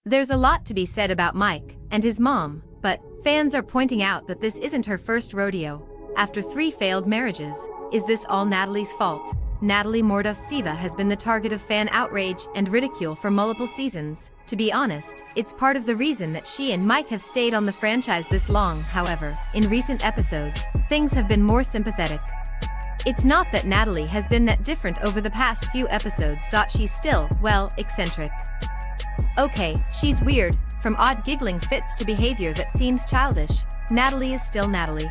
There's a lot to be said about Mike and his mom, but fans are pointing out that this isn't her first rodeo. After 3 failed marriages, is this all Natalie's fault? Natalie Mordovtseva has been the target of fan outrage and ridicule for multiple seasons. To be honest, it's part of the reason that she and Mike have stayed on the franchise this long. However, in recent episodes, things have been more sympathetic. It's not that Natalie has been that different over the past few episodes. She's still, well, eccentric. Okay, she's weird, from odd giggling fits to behavior that seems childish. Natalie is still Natalie.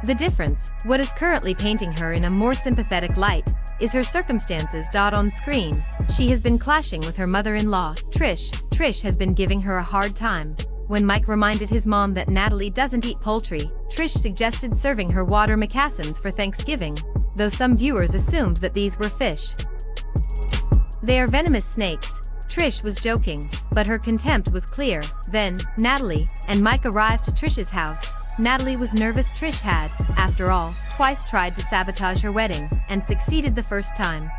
The difference, what is currently painting her in a more sympathetic light, is her circumstances. On screen, she has been clashing with her mother-in-law, Trish. Trish has been giving her a hard time. When Mike reminded his mom that Natalie doesn't eat poultry, Trish suggested serving her water mocassins for Thanksgiving, though some viewers assumed that these were fish. They are venomous snakes. Trish was joking, but her contempt was clear. Then, Natalie and Mike arrived to Trish's house. Natalie was nervous. Trish had, after all, twice tried to sabotage her wedding, and succeeded the first time.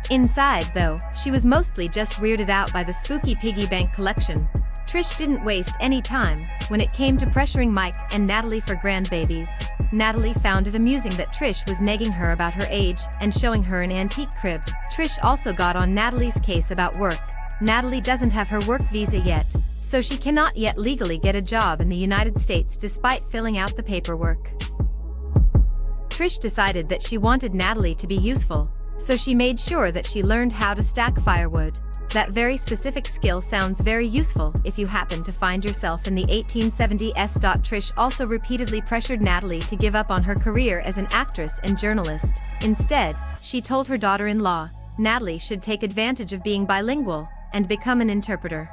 Inside, though, she was mostly just weirded out by the spooky piggy bank collection. Trish didn't waste any time when it came to pressuring Mike and Natalie for grandbabies. Natalie found it amusing that Trish was nagging her about her age and showing her an antique crib. Trish also got on Natalie's case about work. Natalie doesn't have her work visa yet, so she cannot yet legally get a job in the United States despite filling out the paperwork. Trish decided that she wanted Natalie to be useful, so she made sure that she learned how to stack firewood. That very specific skill sounds very useful if you happen to find yourself in the 1870s. Trish also repeatedly pressured Natalie to give up on her career as an actress and journalist. Instead, she told her daughter-in-law, Natalie should take advantage of being bilingual and become an interpreter.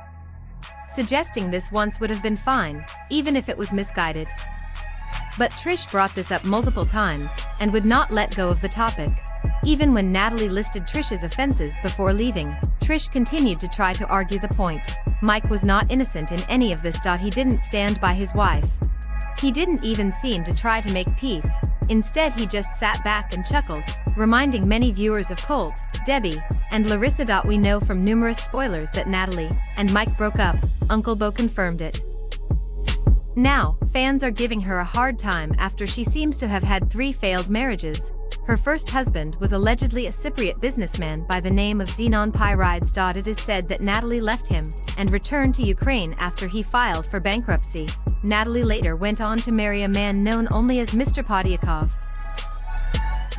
Suggesting this once would have been fine, even if it was misguided. But Trish brought this up multiple times, and would not let go of the topic. Even when Natalie listed Trish's offenses before leaving, Trish continued to try to argue the point. Mike was not innocent in any of this. He didn't stand by his wife. He didn't even seem to try to make peace. Instead, he just sat back and chuckled, reminding many viewers of Colt, Debbie, and Larissa. We know from numerous spoilers that Natalie and Mike broke up. Uncle Bo confirmed it. Now, fans are giving her a hard time after she seems to have had 3 failed marriages. Her first husband was allegedly a Cypriot businessman by the name of Zenon Pyrides. It is said that Natalie left him and returned to Ukraine after he filed for bankruptcy. Natalie later went on to marry a man known only as Mr. Podyakov.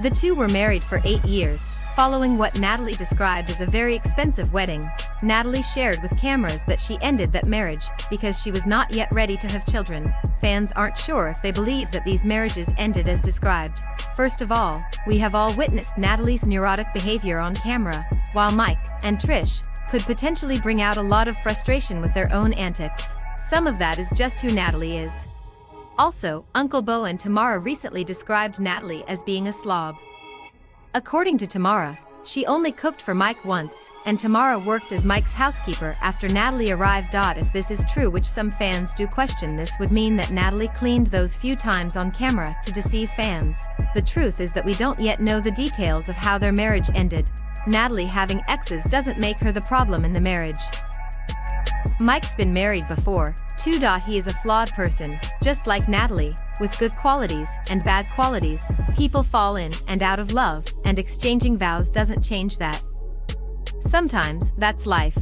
The two were married for 8 years, following what Natalie described as a very expensive wedding. Natalie shared with cameras that she ended that marriage because she was not yet ready to have children. Fans aren't sure if they believe that these marriages ended as described. First of all, we have all witnessed Natalie's neurotic behavior on camera, while Mike and Trish could potentially bring out a lot of frustration with their own antics. Some of that is just who Natalie is. Also, Uncle Bo and Tamara recently described Natalie as being a slob. According to Tamara, she only cooked for Mike once, and Tamara worked as Mike's housekeeper after Natalie arrived. If this is true, which some fans do question, this would mean that Natalie cleaned those few times on camera to deceive fans. The truth is that we don't yet know the details of how their marriage ended. Natalie having exes doesn't make her the problem in the marriage. Mike's been married before, too. He is a flawed person, just like Natalie, with good qualities and bad qualities. People fall in and out of love, and exchanging vows doesn't change that. Sometimes, that's life.